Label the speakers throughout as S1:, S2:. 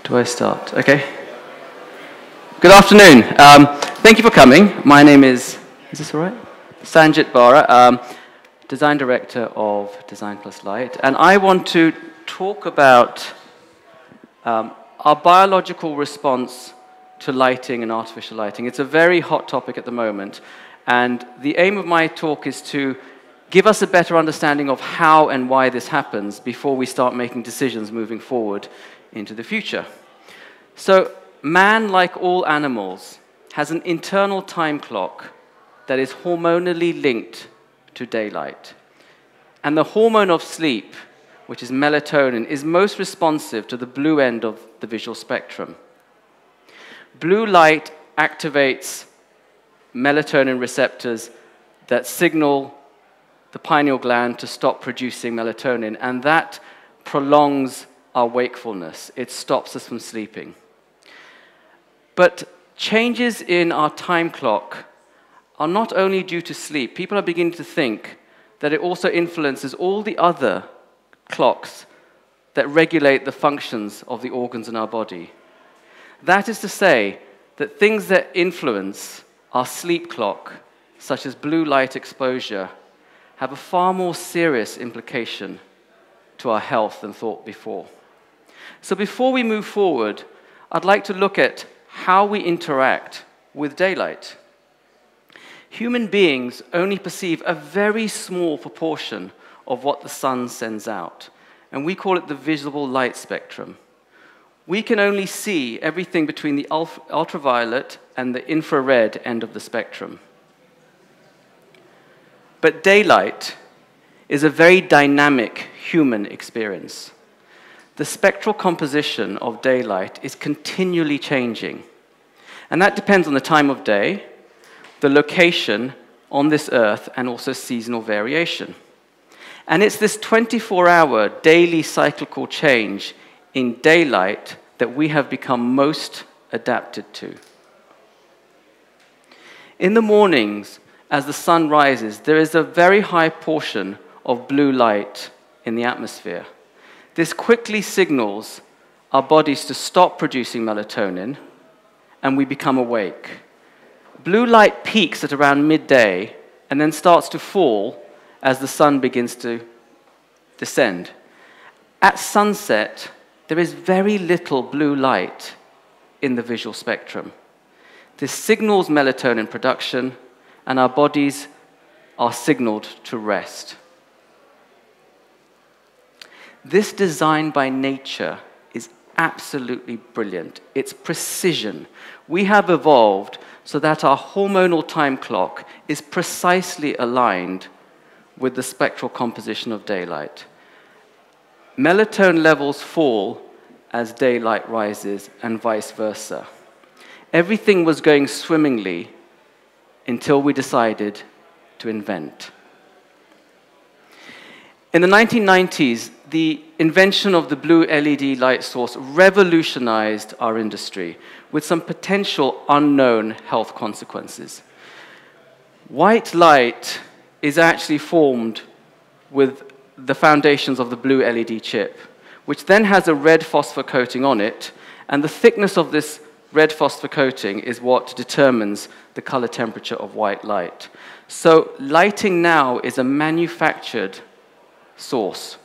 S1: Do I start? Okay. Good afternoon. Thank you for coming. My name is this all right? Sanjit Bahra, Design Director of Design Plus Light. And I want to talk about our biological response to lighting and artificial lighting. It's a very hot topic at the moment. And the aim of my talk is to give us a better understanding of how and why this happens before we start making decisions moving forward into the future. So, man, like all animals, has an internal time clock that is hormonally linked to daylight. And the hormone of sleep, which is melatonin, is most responsive to the blue end of the visual spectrum. Blue light activates melatonin receptors that signal the pineal gland to stop producing melatonin, and that prolongs our wakefulness. It stops us from sleeping. But changes in our time clock are not only due to sleep. People are beginning to think that it also influences all the other clocks that regulate the functions of the organs in our body. That is to say that things that influence our sleep clock, such as blue light exposure, have a far more serious implication to our health than thought before. So before we move forward, I'd like to look at how we interact with daylight. Human beings only perceive a very small proportion of what the sun sends out, and we call it the visible light spectrum. We can only see everything between the ultraviolet and the infrared end of the spectrum. But daylight is a very dynamic human experience. The spectral composition of daylight is continually changing. And that depends on the time of day, the location on this earth, and also seasonal variation. And it's this 24-hour daily cyclical change in daylight that we have become most adapted to. In the mornings, as the sun rises, there is a very high portion of blue light in the atmosphere. This quickly signals our bodies to stop producing melatonin, and we become awake. Blue light peaks at around midday and then starts to fall as the sun begins to descend. At sunset, there is very little blue light in the visual spectrum. This signals melatonin production, and our bodies are signaled to rest. This design by nature is absolutely brilliant. It's precision. We have evolved so that our hormonal time clock is precisely aligned with the spectral composition of daylight. Melatonin levels fall as daylight rises, and vice versa. Everything was going swimmingly until we decided to invent. In the 1990s, the invention of the blue LED light source revolutionized our industry with some potential unknown health consequences. White light is actually formed with the foundations of the blue LED chip, which then has a red phosphor coating on it, and the thickness of this red phosphor coating is what determines the color temperature of white light. So lighting now is a manufactured source.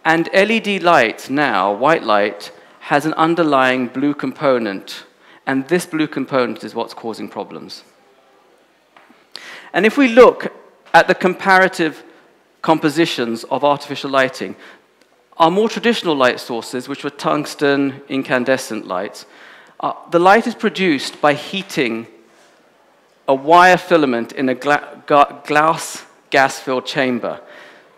S1: And LED light now, white light, has an underlying blue component, and this blue component is what's causing problems. And if we look at the comparative compositions of artificial lighting, our more traditional light sources, which were tungsten incandescent lights, the light is produced by heating a wire filament in a glass gas-filled chamber.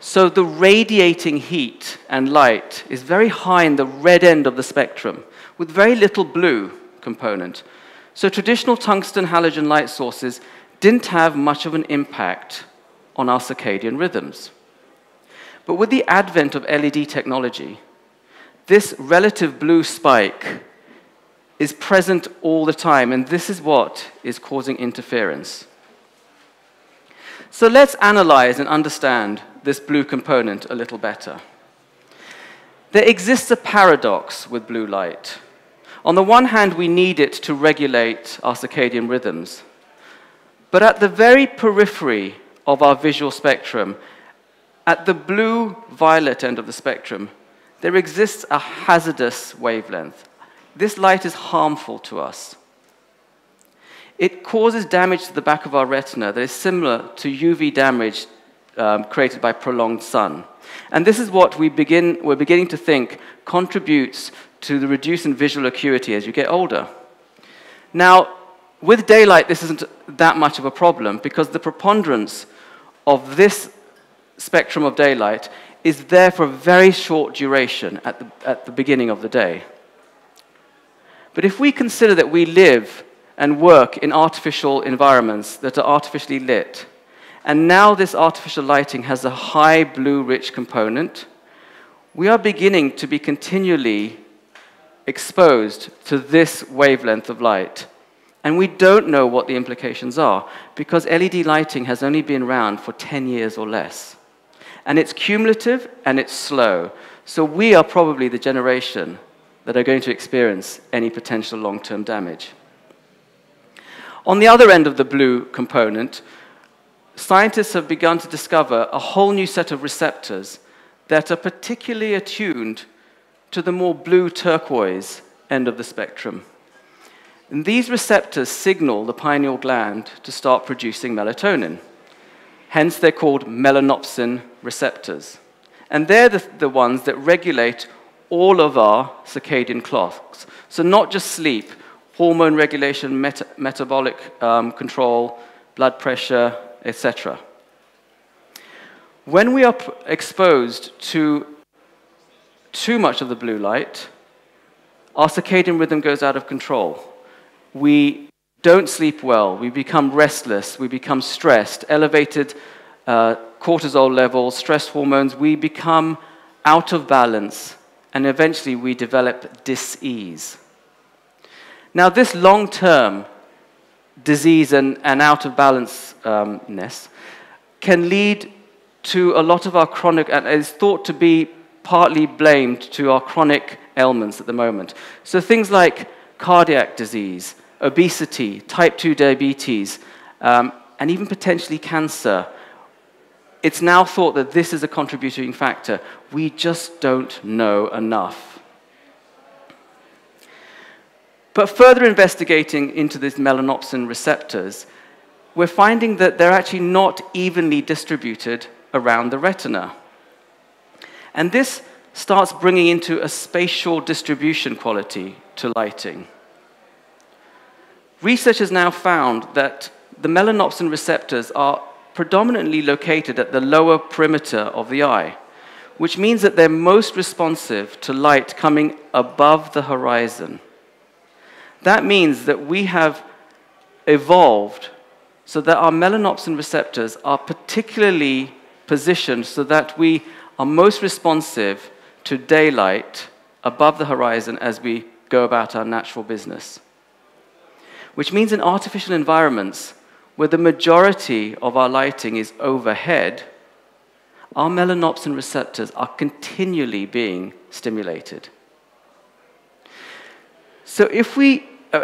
S1: So the radiating heat and light is very high in the red end of the spectrum, with very little blue component. So traditional tungsten halogen light sources didn't have much of an impact on our circadian rhythms. But with the advent of LED technology, this relative blue spike is present all the time, and this is what is causing interference. So let's analyze and understand this blue component a little better. There exists a paradox with blue light. On the one hand, we need it to regulate our circadian rhythms. But at the very periphery of our visual spectrum, at the blue-violet end of the spectrum, there exists a hazardous wavelength. This light is harmful to us. It causes damage to the back of our retina that is similar to UV damage created by prolonged sun. And this is what we're beginning to think contributes to the reduce in visual acuity as you get older. Now, with daylight, this isn't that much of a problem because the preponderance of this spectrum of daylight is there for a very short duration at the beginning of the day. But if we consider that we live and work in artificial environments that are artificially lit, and now this artificial lighting has a high blue-rich component, we are beginning to be continually exposed to this wavelength of light. And we don't know what the implications are, because LED lighting has only been around for 10 years or less. And it's cumulative and it's slow. So we are probably the generation that are going to experience any potential long-term damage. On the other end of the blue component, scientists have begun to discover a whole new set of receptors that are particularly attuned to the more blue turquoise end of the spectrum. And these receptors signal the pineal gland to start producing melatonin. Hence, they're called melanopsin receptors. And they're the ones that regulate all of our circadian clocks. So not just sleep, hormone regulation, metabolic control, blood pressure, etc. When we are exposed to too much of the blue light, our circadian rhythm goes out of control. We don't sleep well, we become restless, we become stressed, elevated cortisol levels, stress hormones, we become out of balance, and eventually we develop dis-ease. Now, this long-term disease and out of balance-ness can lead to a lot of our chronic, and is thought to be partly blamed to our chronic ailments at the moment. So things like cardiac disease, obesity, type 2 diabetes, and even potentially cancer. It's now thought that this is a contributing factor. We just don't know enough. But further investigating into these melanopsin receptors, we're finding that they're actually not evenly distributed around the retina. And this starts bringing into a spatial distribution quality to lighting. Research has now found that the melanopsin receptors are predominantly located at the lower perimeter of the eye, which means that they're most responsive to light coming above the horizon. That means that we have evolved so that our melanopsin receptors are particularly positioned so that we are most responsive to daylight above the horizon as we go about our natural business. Which means in artificial environments where the majority of our lighting is overhead, our melanopsin receptors are continually being stimulated. So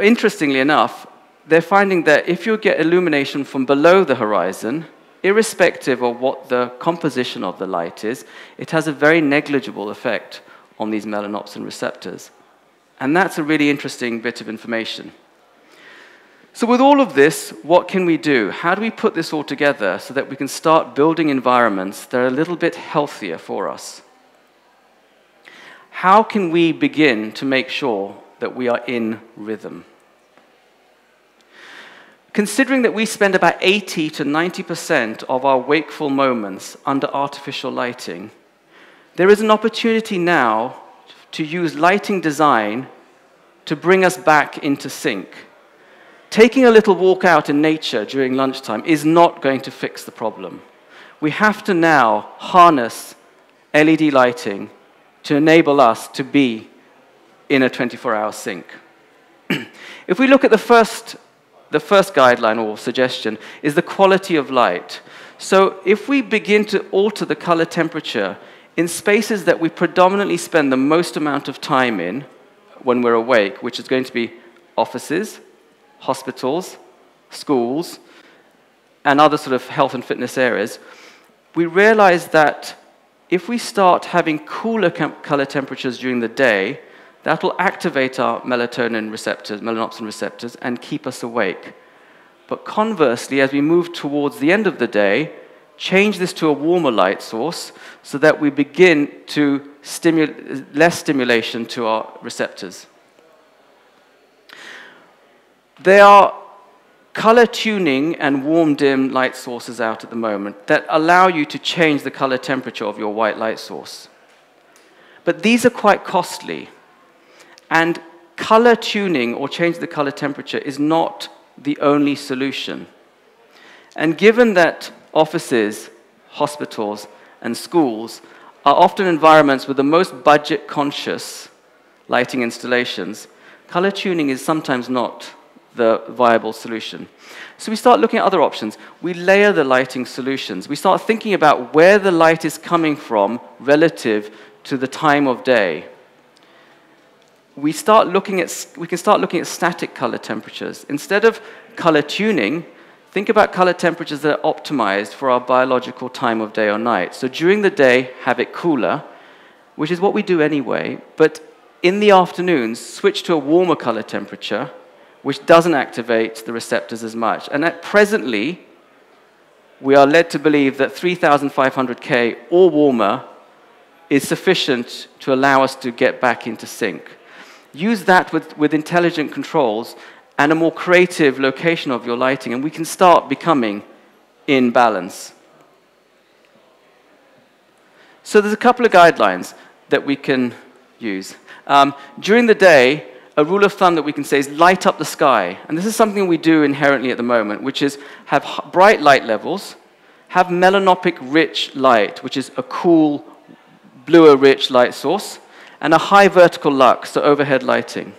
S1: interestingly enough, they're finding that if you get illumination from below the horizon, irrespective of what the composition of the light is, it has a very negligible effect on these melanopsin receptors. And that's a really interesting bit of information. So with all of this, what can we do? How do we put this all together so that we can start building environments that are a little bit healthier for us? How can we begin to make sure that we are in rhythm? Considering that we spend about 80 to 90% of our wakeful moments under artificial lighting, there is an opportunity now to use lighting design to bring us back into sync. Taking a little walk out in nature during lunchtime is not going to fix the problem. We have to now harness LED lighting to enable us to be in a 24-hour sync. If we look at the first guideline or suggestion is the quality of light. So if we begin to alter the color temperature in spaces that we predominantly spend the most amount of time in when we're awake, which is going to be offices, hospitals, schools, and other sort of health and fitness areas, we realize that if we start having cooler color temperatures during the day, that will activate our melatonin receptors, melanopsin receptors, and keep us awake. But conversely, as we move towards the end of the day, change this to a warmer light source so that we begin to less stimulation to our receptors. There are color tuning and warm dim light sources out at the moment that allow you to change the color temperature of your white light source. But these are quite costly. And color tuning or change the color temperature is not the only solution. And given that offices, hospitals, and schools are often environments with the most budget-conscious lighting installations, color tuning is sometimes not the viable solution. So we start looking at other options. We layer the lighting solutions. We start thinking about where the light is coming from relative to the time of day. We can start looking at static color temperatures. Instead of color tuning, think about color temperatures that are optimized for our biological time of day or night. So during the day, have it cooler, which is what we do anyway, but in the afternoons, switch to a warmer color temperature, which doesn't activate the receptors as much. And presently, we are led to believe that 3,500 K or warmer is sufficient to allow us to get back into sync. Use that with intelligent controls and a more creative location of your lighting, and we can start becoming in balance. So there's a couple of guidelines that we can use. During the day, a rule of thumb that we can say is light up the sky. And this is something we do inherently at the moment, which is have bright light levels, have melanopic rich light, which is a cool, bluer rich light source, and a high vertical lux, so overhead lighting.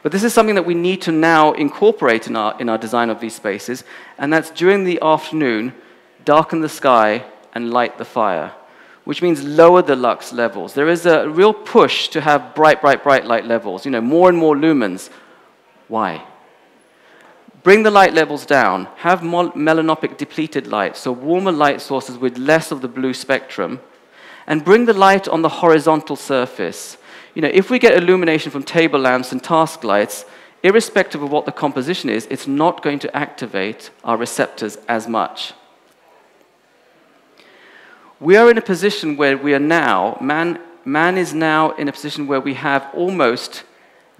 S1: But this is something that we need to now incorporate in our design of these spaces, and that's during the afternoon, darken the sky and light the fire, which means lower the lux levels. There is a real push to have bright, bright, bright light levels, more and more lumens. Why? Bring the light levels down. Have melanopic depleted light, so warmer light sources with less of the blue spectrum, and bring the light on the horizontal surface. If we get illumination from table lamps and task lights, irrespective of what the composition is, it's not going to activate our receptors as much. We are in a position where we are now, man is now in a position where we have almost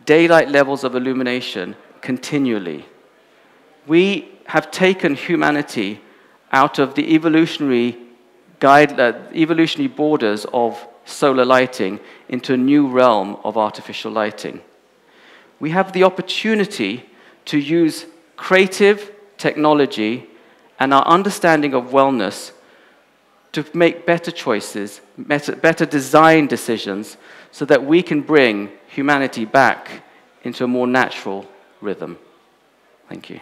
S1: daylight levels of illumination continually. We have taken humanity out of the evolutionary borders of solar lighting into a new realm of artificial lighting. We have the opportunity to use creative technology and our understanding of wellness to make better choices, better design decisions, so that we can bring humanity back into a more natural rhythm. Thank you.